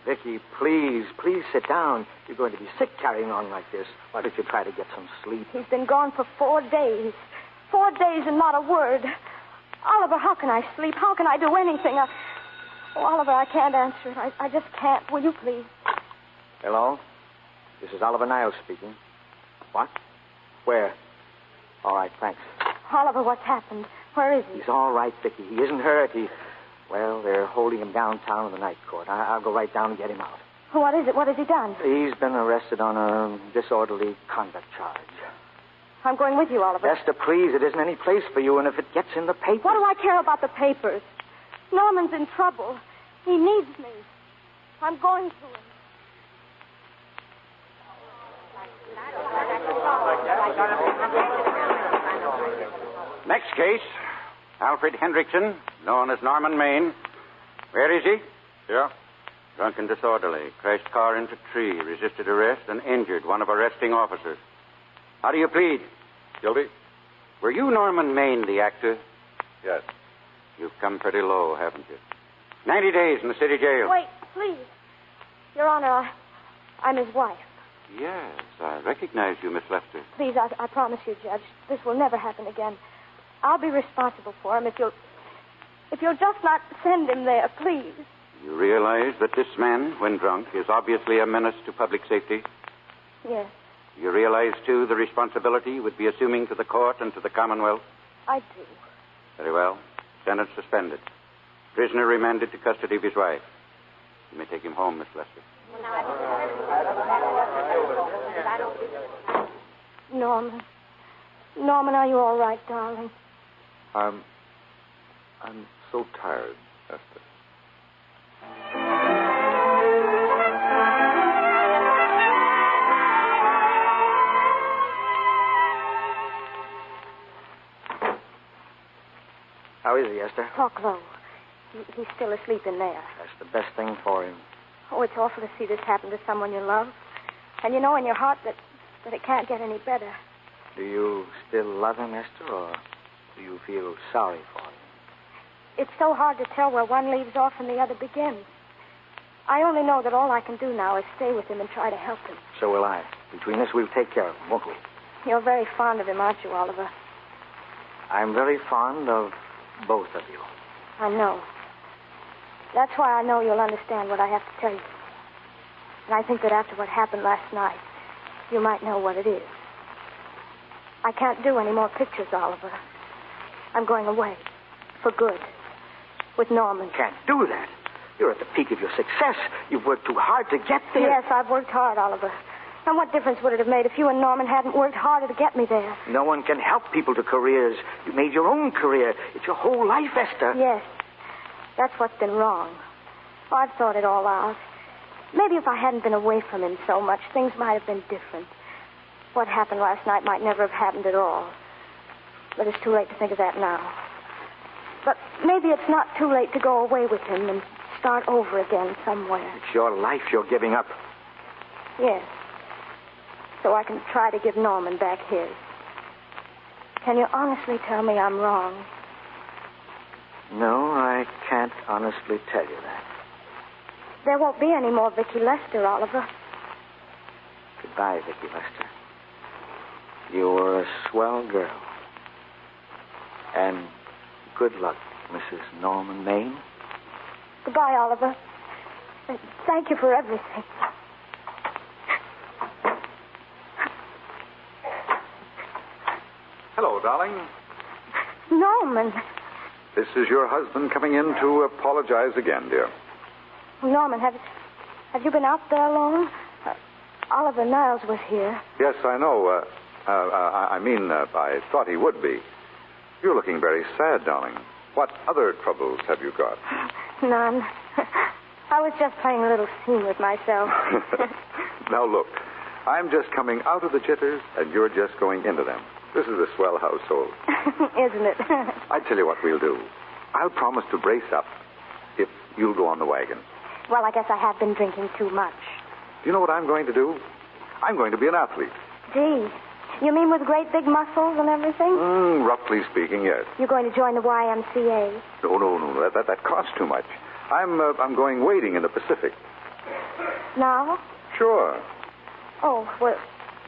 Vicky, please sit down. You're going to be sick carrying on like this. Why don't you try to get some sleep? He's been gone for 4 days. 4 days and not a word. Oliver, how can I sleep? How can I do anything? Oh, Oliver, I can't answer it. I just can't. Will you please? Hello? This is Oliver Niles speaking. What? Where? All right, thanks. Oliver, what's happened? Where is he? He's all right, Vicky. He isn't hurt. Well, they're holding him downtown in the night court. I'll go right down and get him out. What is it? What has he done? He's been arrested on a disorderly conduct charge. I'm going with you, Oliver. Esther, please. It isn't any place for you, and if it gets in the papers... What do I care about the papers? Norman's in trouble. He needs me. I'm going to him. Next case, Alfred Hendrickson, known as Norman Maine. Where is he? Yeah. Drunk and disorderly. Crashed car into tree. Resisted arrest and injured one of arresting officers. How do you plead? Guilty? Were you Norman Maine, the actor? Yes. You've come pretty low, haven't you? 90 days in the city jail. Wait, please. Your Honor, I'm his wife. Yes, I recognize you, Miss Lester. Please, I promise you, Judge, this will never happen again. I'll be responsible for him if you'll just not send him there, please. You realize that this man, when drunk, is obviously a menace to public safety? Yes, You realize, too, the responsibility you would be assuming to the court and to the Commonwealth? I do. Very well. Sentence suspended. Prisoner remanded to custody of his wife. You may take him home, Miss Lester. Norman. Norman, are you all right, darling? I'm so tired, Esther. How is he, Esther? Talk low. He's still asleep in there. That's the best thing for him. Oh, it's awful to see this happen to someone you love. And you know in your heart that it can't get any better. Do you still love him, Esther, or do you feel sorry for him? It's so hard to tell where one leaves off and the other begins. I only know that all I can do now is stay with him and try to help him. So will I. Between us, we'll take care of him, won't we? You're very fond of him, aren't you, Oliver? I'm very fond of both of you. I know. That's why I know you'll understand what I have to tell you. And I think that after what happened last night, you might know what it is. I can't do any more pictures, Oliver. I'm going away. For good. With Norman. Can't do that. You're at the peak of your success. You've worked too hard to get there. Yes, I've worked hard, Oliver. And what difference would it have made if you and Norman hadn't worked harder to get me there? No one can help people to careers. You made your own career. It's your whole life, Esther. Yes. That's what's been wrong. Oh, I've thought it all out. Maybe if I hadn't been away from him so much, things might have been different. What happened last night might never have happened at all. But it's too late to think of that now. But maybe it's not too late to go away with him and start over again somewhere. It's your life you're giving up. Yes. So I can try to give Norman back his. Can you honestly tell me I'm wrong? No, I can't honestly tell you that. There won't be any more Vicky Lester, Oliver. Goodbye, Vicky Lester. You were a swell girl. And good luck, Mrs. Norman Maine. Goodbye, Oliver. Thank you for everything. Hello, darling. Norman. This is your husband coming in to apologize again, dear. Norman, have you been out there long? Oliver Niles was here. Yes, I know. I thought he would be. You're looking very sad, darling. What other troubles have you got? None. I was just playing a little scene with myself. Now, look. I'm just coming out of the jitters, and you're just going into them. This is a swell household. Isn't it? I tell you what we'll do. I'll promise to brace up if you'll go on the wagon. Well, I guess I have been drinking too much. Do you know what I'm going to do? I'm going to be an athlete. Gee. You mean with great big muscles and everything? Roughly speaking, yes. You're going to join the YMCA? No. That costs too much. I'm going wading in the Pacific. Now? Sure. Oh, well,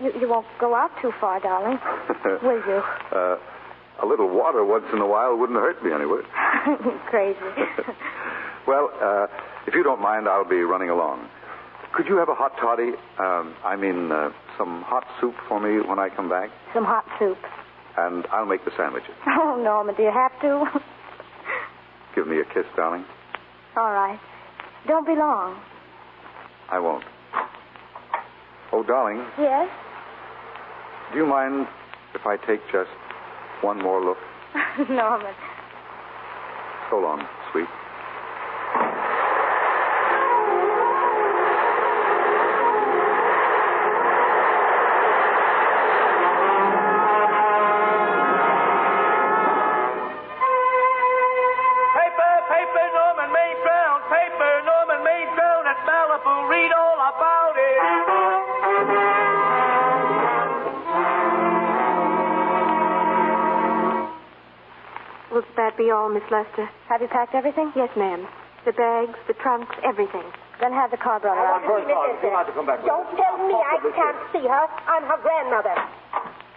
you won't go out too far, darling. Will you? A little water once in a while wouldn't hurt me anyway. Crazy. Well, if you don't mind, I'll be running along. Could you have a hot toddy? Some hot soup for me when I come back? Some hot soup. And I'll make the sandwiches. Oh, Norman, do you have to? Give me a kiss, darling. All right. Don't be long. I won't. Oh, darling. Yes? Do you mind if I take just one more look? Norman. So long, sweet. Will that be all, Miss Lester? Have you packed everything? Yes, ma'am. The bags, the trunks, everything. Then have the car brought around. Don't tell me I can't see her. I'm her grandmother.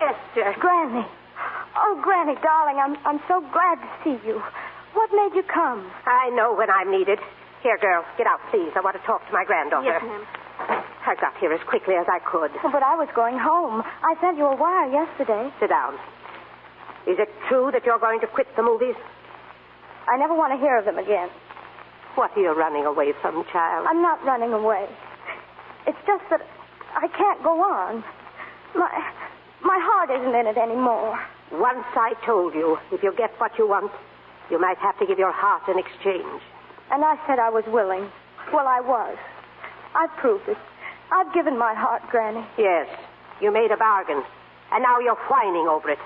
Esther. Granny. Oh, Granny, darling, I'm so glad to see you. What made you come? I know when I'm needed. Here, girl, get out, please. I want to talk to my granddaughter. Yes, ma'am. I got here as quickly as I could. Oh, but I was going home. I sent you a wire yesterday. Sit down. Is it true that you're going to quit the movies? I never want to hear of them again. What are you running away from, child? I'm not running away. It's just that I can't go on. My heart isn't in it anymore. Once I told you, if you get what you want, you might have to give your heart in exchange. And I said I was willing. Well, I was. I've proved it. I've given my heart, Granny. Yes, you made a bargain, and now you're whining over it.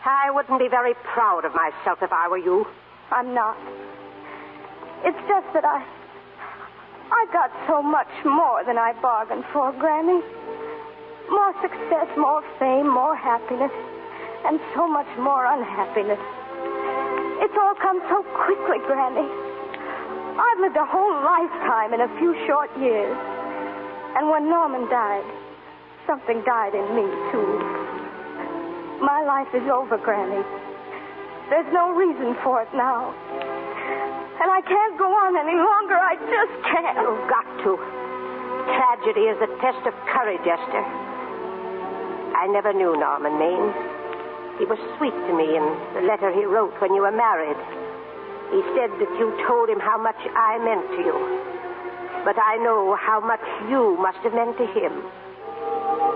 I wouldn't be very proud of myself if I were you. I'm not. It's just that I got so much more than I bargained for, Granny. More success, more fame, more happiness, and so much more unhappiness. It's all come so quickly, Granny. I've lived a whole lifetime in a few short years. And when Norman died, something died in me, too. My life is over, Granny. There's no reason for it now. And I can't go on any longer. I just can't. You've got to. Tragedy is a test of courage, Esther. I never knew Norman Maine. He was sweet to me in the letter he wrote when you were married. He said that you told him how much I meant to you. But I know how much you must have meant to him.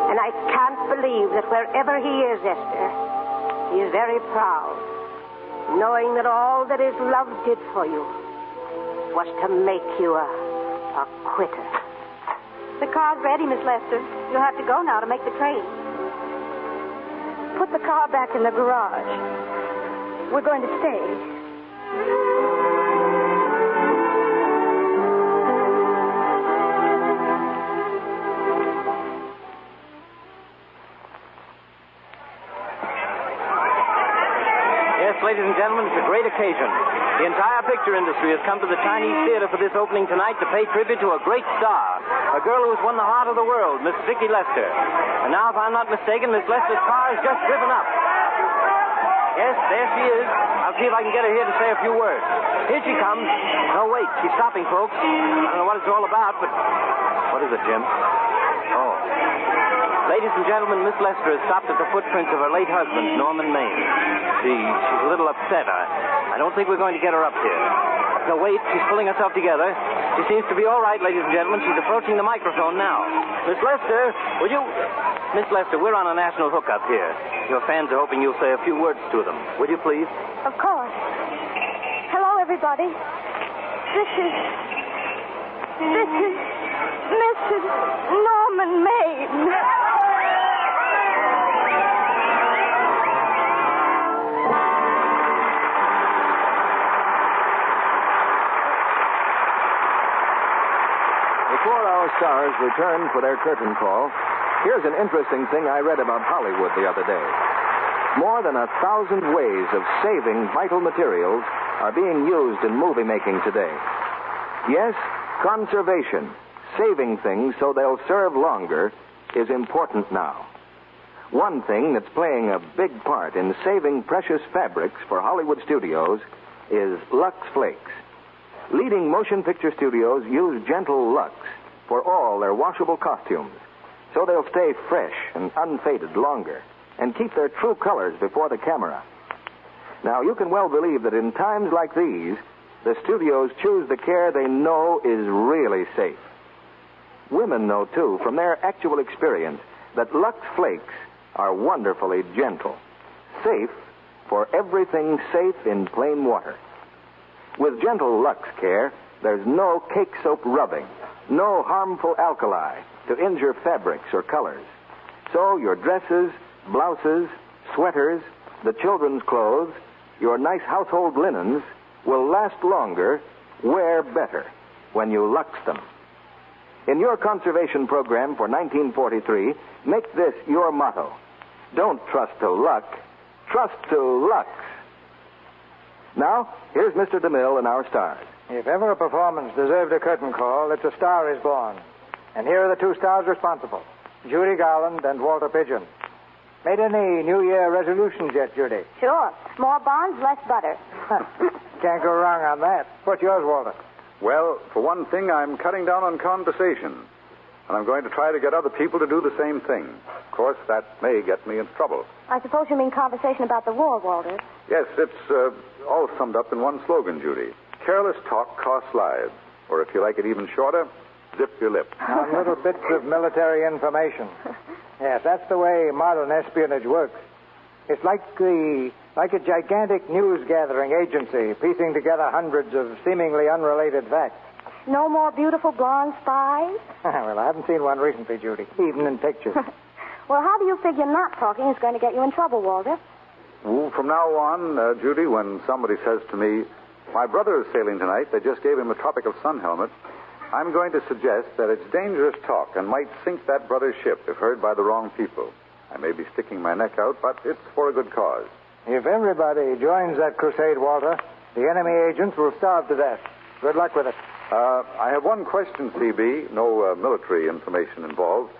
And I can't believe that wherever he is, Esther, he is very proud, knowing that all that his love did for you was to make you a quitter. The car's ready, Miss Lester. You'll have to go now to make the train. Put the car back in the garage. We're going to stay. Yes, ladies and gentlemen, it's a great occasion. The entire picture industry has come to the Chinese Theater for this opening tonight to pay tribute to a great star, a girl who has won the heart of the world, Miss Vicki Lester. And now, if I'm not mistaken, Miss Lester's car has just driven up. Yes, there she is. I'll see if I can get her here to say a few words. Here she comes. No, wait, she's stopping, folks. I don't know what it's all about, but... What is it, Jim? Oh. Ladies and gentlemen, Miss Lester has stopped at the footprints of her late husband, Norman Maine. She's a little upset. I don't think we're going to get her up here. No, wait, she's pulling herself together. She seems to be all right, ladies and gentlemen. She's approaching the microphone now. Miss Lester, will you... Miss Lester, we're on a national hookup here. Your fans are hoping you'll say a few words to them. Will you, please? Of course. Hello, everybody. This is Mrs. Norman Maine. Before our stars return for their curtain call, here's an interesting thing I read about Hollywood the other day. More than 1,000 ways of saving vital materials are being used in movie making today. Yes, conservation, saving things so they'll serve longer, is important now. One thing that's playing a big part in saving precious fabrics for Hollywood studios is Lux Flakes. Leading motion picture studios use gentle Lux for all their washable costumes, so they'll stay fresh and unfaded longer and keep their true colors before the camera. Now, you can well believe that in times like these, the studios choose the care they know is really safe. Women know, too, from their actual experience, that Lux Flakes are wonderfully gentle, safe for everything safe in plain water. With gentle Lux care, there's no cake soap rubbing, no harmful alkali to injure fabrics or colors. So your dresses, blouses, sweaters, the children's clothes, your nice household linens will last longer, wear better when you Lux them. In your conservation program for 1943, make this your motto. Don't trust to luck, trust to Lux. Now, here's Mr. DeMille and our stars. If ever a performance deserved a curtain call, it's A Star is Born. And here are the two stars responsible, Judy Garland and Walter Pigeon. Made any New Year resolutions yet, Judy? Sure. More bonds, less butter. Can't go wrong on that. What's yours, Walter? Well, for one thing, I'm cutting down on conversation. And I'm going to try to get other people to do the same thing. Of course, that may get me into trouble. I suppose you mean conversation about the war, Walter. Yes, it's all summed up in one slogan, Judy. Careless talk costs lives. Or if you like it even shorter, zip your lip. On little bits of military information. Yes, that's the way modern espionage works. It's like a gigantic news-gathering agency piecing together hundreds of seemingly unrelated facts. No more beautiful blonde spies? Well, I haven't seen one recently, Judy, even in pictures. Well, how do you figure not talking is going to get you in trouble, Walter? Well, from now on, Judy, when somebody says to me, my brother is sailing tonight, they just gave him a tropical sun helmet, I'm going to suggest that it's dangerous talk and might sink that brother's ship if heard by the wrong people. I may be sticking my neck out, but it's for a good cause. If everybody joins that crusade, Walter, the enemy agents will starve to death. Good luck with it. I have one question, CB. No military information involved.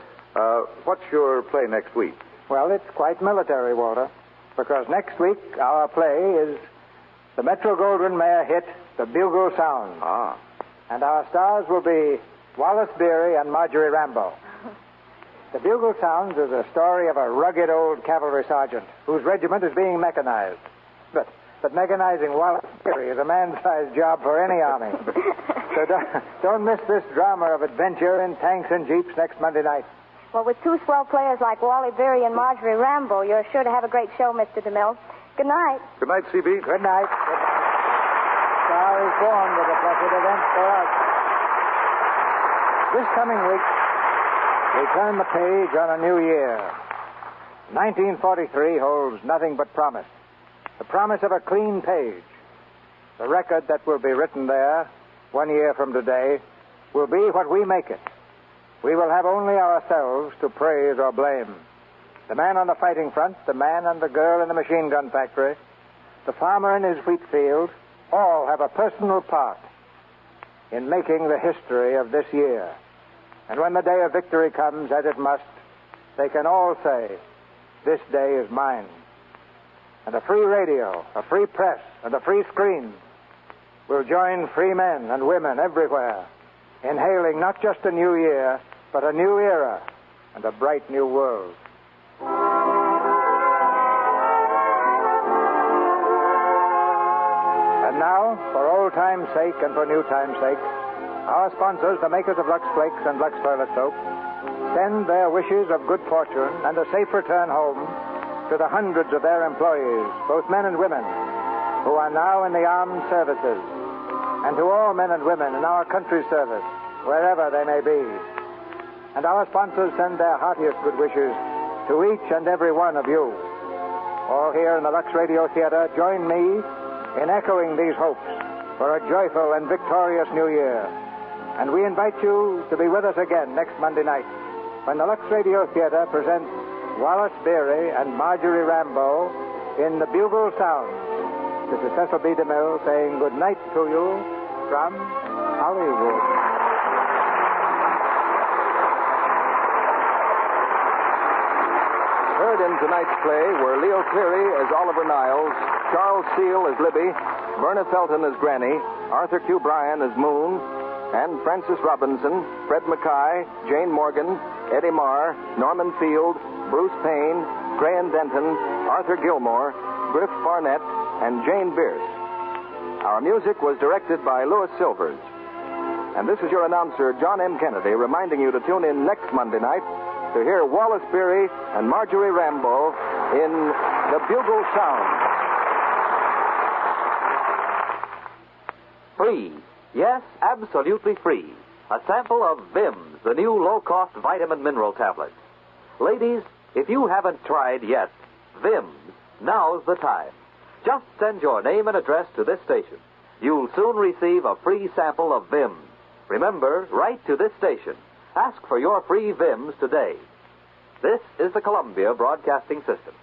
What's your play next week? Well, it's quite military, Walter, because next week our play is the Metro-Goldwyn-Mayer hit, The Bugle Sound. Ah. And our stars will be Wallace Beery and Marjorie Rambo. The Bugle Sounds is a story of a rugged old cavalry sergeant whose regiment is being mechanized. But mechanizing Wallace Beery is a man-sized job for any army. So don't miss this drama of adventure in tanks and jeeps next Monday night. Well, with two swell players like Wally Beery and Marjorie Rambo, you're sure to have a great show, Mr. DeMille. Good night. Good night, CB. Good night. Star is Born with a blessed event for us. This coming week, we turn the page on a new year. 1943 holds nothing but promise. The promise of a clean page. The record that will be written there 1 year from today will be what we make it. We will have only ourselves to praise or blame. The man on the fighting front, the man and the girl in the machine gun factory, the farmer in his wheat field, all have a personal part in making the history of this year. And when the day of victory comes, as it must, they can all say, this day is mine. And a free radio, a free press, and a free screen will join free men and women everywhere in hailing not just a new year, but a new era and a bright new world. And now, for old time's sake and for new time's sake, our sponsors, the makers of Lux Flakes and Lux Toilet Soap, send their wishes of good fortune and a safe return home to the hundreds of their employees, both men and women, who are now in the armed services, and to all men and women in our country's service, wherever they may be. And our sponsors send their heartiest good wishes to each and every one of you. All here in the Lux Radio Theater, join me in echoing these hopes for a joyful and victorious New Year. And we invite you to be with us again next Monday night when the Lux Radio Theater presents Wallace Beery and Marjorie Rambo in The Bugle Sound. This is Cecil B. DeMille saying good night to you from Hollywood. Heard in tonight's play were Leo Cleary as Oliver Niles, Charles Steele as Libby, Verna Felton as Granny, Arthur Q. Bryan as Moon, and Francis Robinson, Fred Mackay, Jane Morgan, Eddie Marr, Norman Field, Bruce Payne, Graham Denton, Arthur Gilmore, Griff Barnett, and Jane Bierce. Our music was directed by Louis Silvers. And this is your announcer, John M. Kennedy, reminding you to tune in next Monday night to hear Wallace Beery and Marjorie Rambo in The Bugle Sound. Free. Yes, absolutely free. A sample of Vims, the new low-cost vitamin mineral tablets. Ladies, if you haven't tried yet Vims, now's the time. Just send your name and address to this station. You'll soon receive a free sample of Vims. Remember, write to this station. Ask for your free Vims today. This is the Columbia Broadcasting System.